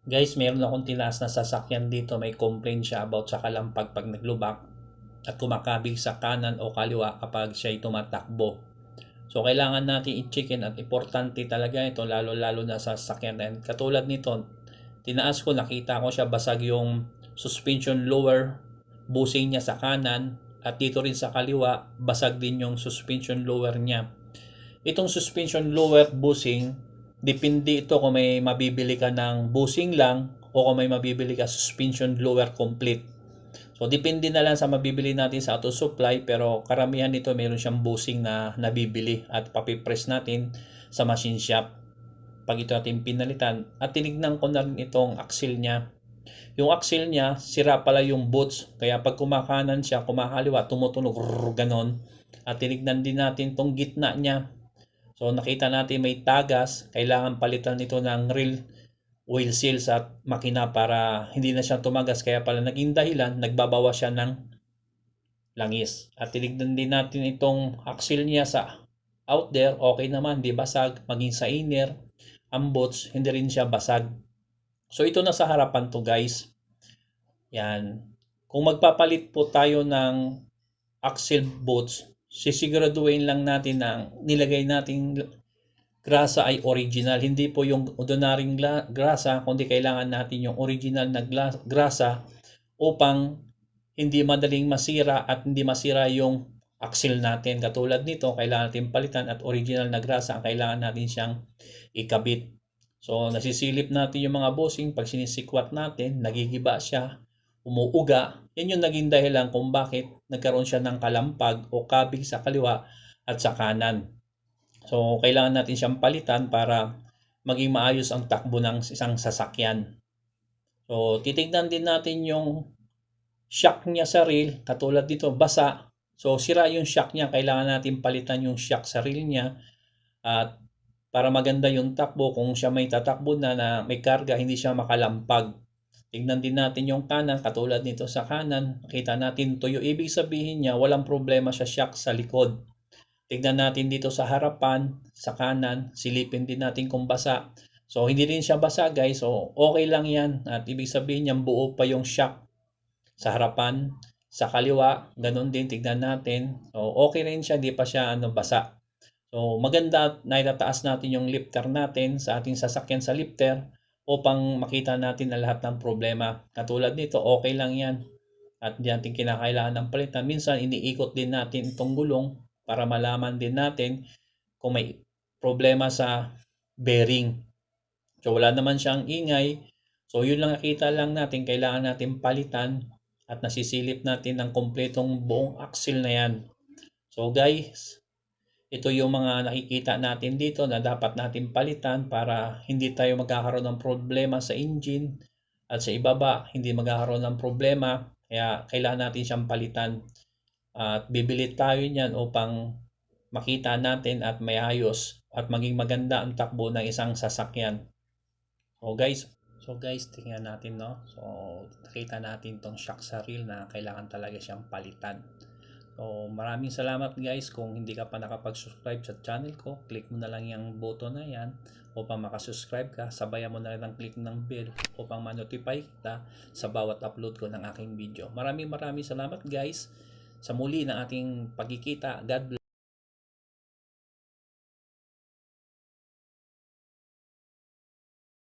Guys, meron akong tinaas na sasakyan dito. May complaint siya about sa kalampag pag naglubak at kumakabig sa kanan o kaliwa kapag siya'y tumatakbo. So, kailangan natin i-checkin at importante talaga ito lalo-lalo na sa sasakyan. And katulad nito, tinaas ko, nakita ko siya basag yung suspension lower bushing niya sa kanan at dito rin sa kaliwa, basag din yung suspension lower niya. Itong suspension lower bushing, depende ito kung may mabibili ka ng bushing lang o kung may mabibili ka suspension lower complete. So, depende na lang sa mabibili natin sa auto supply, pero karamihan nito meron siyang bushing na nabibili at papipress natin sa machine shop pag ito natin pinalitan. At tinignan ko na rin itong axle niya. Yung axle niya, sira pala yung boots. Kaya pag kumakanan siya, kumakaliwa, tumutunog, ganon. At tinignan din natin tong gitna niya. So nakita natin may tagas. Kailangan palitan ito ng real oil seal sa makina para hindi na siya tumagas. Kaya pala naging dahilan, nagbabawas siya ng langis. At tinignan din natin itong axle niya sa out there. Okay naman, di basag. Maging sa inner, ang boots, hindi rin siya basag. So ito na sa harapan to guys. Yan. Kung magpapalit po tayo ng axle boots, sisiguraduhin lang natin na nilagay nating grasa ay original. Hindi po yung ordinaryong grasa, kundi kailangan natin yung original na grasa upang hindi madaling masira at hindi masira yung axle natin. Katulad nito, kailangan natin palitan at original na grasa ang kailangan natin siyang ikabit. So, nasisilip natin yung mga bushing. Pag sinisikwat natin, nagigiba siya, umuuga. Yan yung naging dahilan kung bakit nagkaroon siya ng kalampag o kabig sa kaliwa at sa kanan. So, kailangan natin siyang palitan para maging maayos ang takbo ng isang sasakyan. So, titignan din natin yung shock niya sa rail. Katulad dito, basa. So, sira yung shock niya. Kailangan natin palitan yung shock sa rail niya. At para maganda yung takbo, kung siya may tatakbo na may karga, hindi siya makalampag. Tignan din natin yung kanan. Katulad nito sa kanan, makita natin tuyo. Ibig sabihin niya, walang problema sa shock sa likod. Tignan natin dito sa harapan, sa kanan, silipin din natin kung basa. So, hindi rin siya basa guys. So, okay lang yan. At ibig sabihin niya, buo pa yung shock sa harapan, sa kaliwa. Ganun din, tignan natin. So, okay rin siya, di pa siya basa. So, maganda na itataas natin yung lifter natin sa ating sasakyan sa lifter upang makita natin na lahat ng problema. Katulad nito, okay lang yan. At hindi natin kinakailangan ng palitan. Minsan, iniikot din natin itong gulong para malaman din natin kung may problema sa bearing. So, wala naman siyang ingay. So, yun lang nakita lang natin. Kailangan natin palitan at nasisilip natin ng kompletong buong axle na yan. So, guys, ito yung mga nakikita natin dito na dapat natin palitan para hindi tayo magkakaroon ng problema sa engine at sa ibaba, hindi magkakaroon ng problema. Kaya kailangan natin siyang palitan. At bibili tayo niyan upang makita natin at may ayos at maging maganda ang takbo ng isang sasakyan. So guys, tingnan natin no. So nakita natin tong shock sa reel na kailangan talaga siyang palitan. So maraming salamat guys. Kung hindi ka pa nakapag-subscribe sa channel ko, click mo na lang yung button na yan upang makasubscribe ka. Sabayan mo na rin ang click ng bell upang ma-notify kita sa bawat upload ko ng aking video. Maraming salamat guys. Sa muli ng ating pagkikita. God bless.